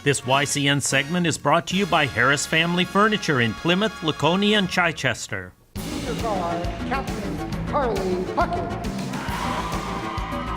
This YCN segment is brought to you by Harris Family Furniture in Plymouth, Laconia, and Chichester. Senior guard, Captain Carly Huckins.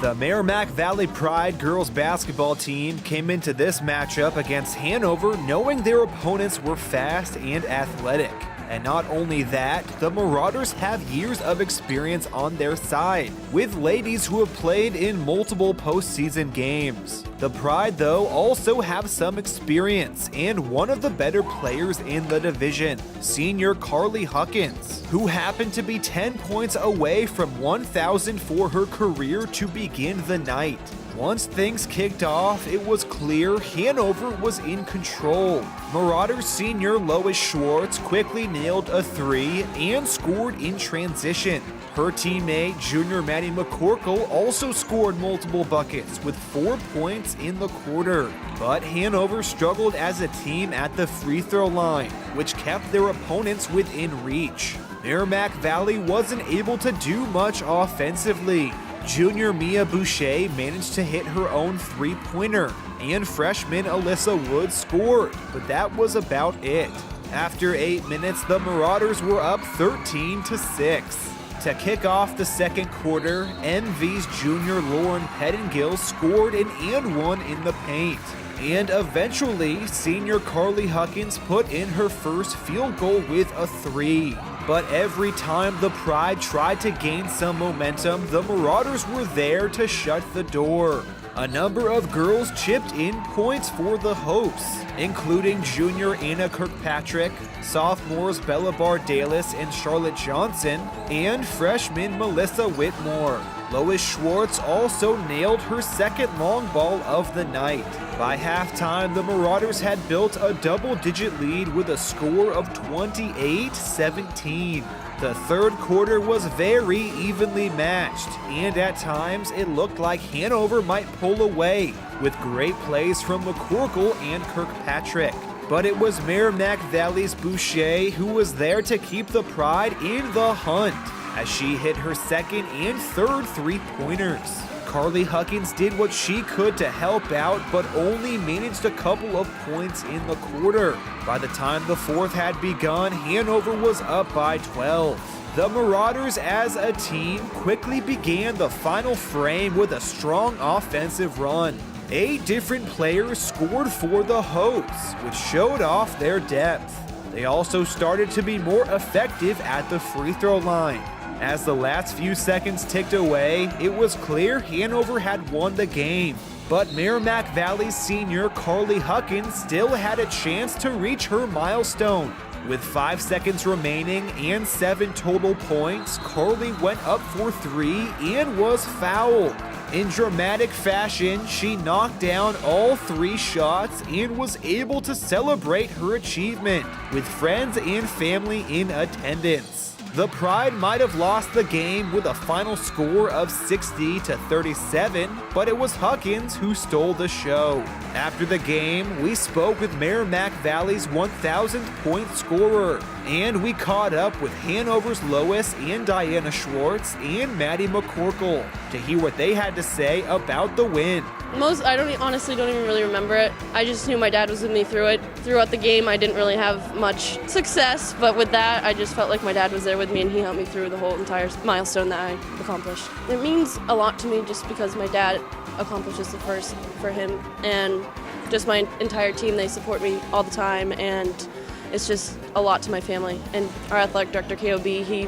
The Merrimack Valley Pride girls basketball team came into this matchup against Hanover knowing their opponents were fast and athletic. And not only that, the Marauders have years of experience on their side, with ladies who have played in multiple postseason games. The Pride, though, also have some experience, and one of the better players in the division, senior Carly Huckins, who happened to be 10 points away from 1,000 for her career to begin the night. Once things kicked off, it was clear Hanover was in control. Marauders senior Lois Schwarz quickly nailed a three and scored in transition. Her teammate, junior Maddie McCorkle, also scored multiple buckets with 4 points in the quarter. But Hanover struggled as a team at the free throw line, which kept their opponents within reach. Merrimack Valley wasn't able to do much offensively. Junior Mia Boucher managed to hit her own three-pointer, and freshman Alyssa Wood scored, but that was about it. After 8 minutes, the Marauders were up 13-6. To kick off the second quarter, MV's junior Lauren Pettingill scored an and one in the paint. And eventually, senior Carly Huckins put in her first field goal with a three. But every time the Pride tried to gain some momentum, the Marauders were there to shut the door. A number of girls chipped in points for the hosts, including junior Anna Kirkpatrick, sophomores Bella Bardalis and Charlotte Johnson, and freshman Melissa Whitmore. Lois Schwarz also nailed her second long ball of the night. By halftime, the Marauders had built a double-digit lead with a score of 28-17. The third quarter was very evenly matched, and at times it looked like Hanover might pull away, with great plays from McCorkle and Kirkpatrick. But it was Merrimack Valley's Boucher who was there to keep the Pride in the hunt, as she hit her second and third three-pointers. Carly Huckins did what she could to help out, but only managed a couple of points in the quarter. By the time the fourth had begun, Hanover was up by 12. The Marauders as a team quickly began the final frame with a strong offensive run. 8 different players scored for the hosts, which showed off their depth. They also started to be more effective at the free throw line. As the last few seconds ticked away, it was clear Hanover had won the game. But Merrimack Valley's senior Carly Huckins still had a chance to reach her milestone. With 5 seconds remaining and 7 total points, Carly went up for 3 and was fouled. In dramatic fashion, she knocked down all 3 shots and was able to celebrate her achievement with friends and family in attendance. The Pride might have lost the game with a final score of 60-37, but it was Huckins who stole the show. After the game, we spoke with Merrimack Valley's 1,000th point scorer, and we caught up with Hanover's Lois and Diana Schwartz and Maddie McCorkle to hear what they had to say about the win. I honestly don't even really remember it. I just knew my dad was with me through it. Throughout the game, I didn't really have much success, but with that, I just felt like my dad was there with me and he helped me through the whole entire milestone that I accomplished. It means a lot to me just because my dad accomplishes the first for him, and just my entire team, they support me all the time, and it's just a lot to my family. And our athletic director, KOB, he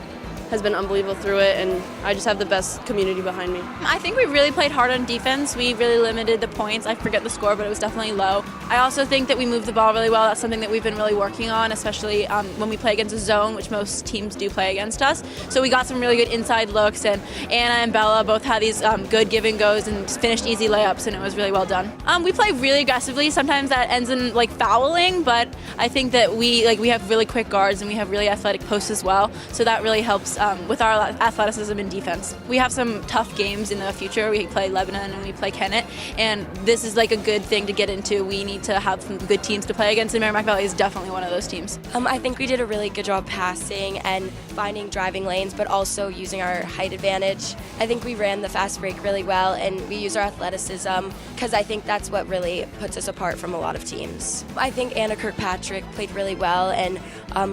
has been unbelievable through it, and I just have the best community behind me. I think we really played hard on defense. We really limited the points. I forget the score, but it was definitely low. I also think that we moved the ball really well. That's something that we've been really working on, especially when we play against a zone, which most teams do play against us. So we got some really good inside looks, and Anna and Bella both had these good give and goes and finished easy layups, and it was really well done. We play really aggressively. Sometimes that ends in fouling, but I think that we have really quick guards and we have really athletic posts as well. So that really helps with our athleticism and defense. We have some tough games in the future. We play Lebanon and we play Kennett, and this is like a good thing to get into. We need to have some good teams to play against, and Merrimack Valley is definitely one of those teams. I think we did a really good job passing and finding driving lanes, but also using our height advantage. I think we ran the fast break really well, and we used our athleticism because I think that's what really puts us apart from a lot of teams. I think Anna Kirkpatrick played really well and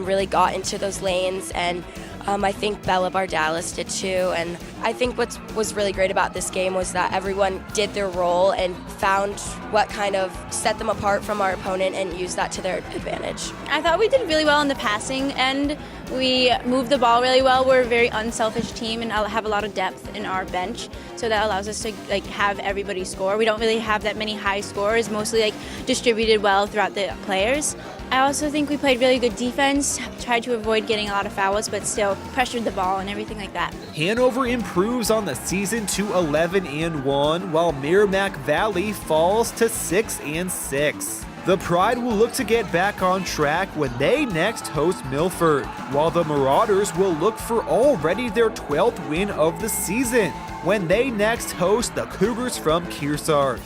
really got into those lanes, and I think Bella Bardalis did too. And I think what was really great about this game was that everyone did their role and found what kind of set them apart from our opponent and used that to their advantage. I thought we did really well in the passing end. We moved the ball really well. We're a very unselfish team and have a lot of depth in our bench, so that allows us to have everybody score. We don't really have that many high scorers, mostly distributed well throughout the players. I also think we played really good defense, tried to avoid getting a lot of fouls, but still pressured the ball and everything like that. Hanover improves on the season to 11-1, while Merrimack Valley falls to 6-6. The Pride will look to get back on track when they next host Milford, while the Marauders will look for already their 12th win of the season when they next host the Cougars from Kearsarge.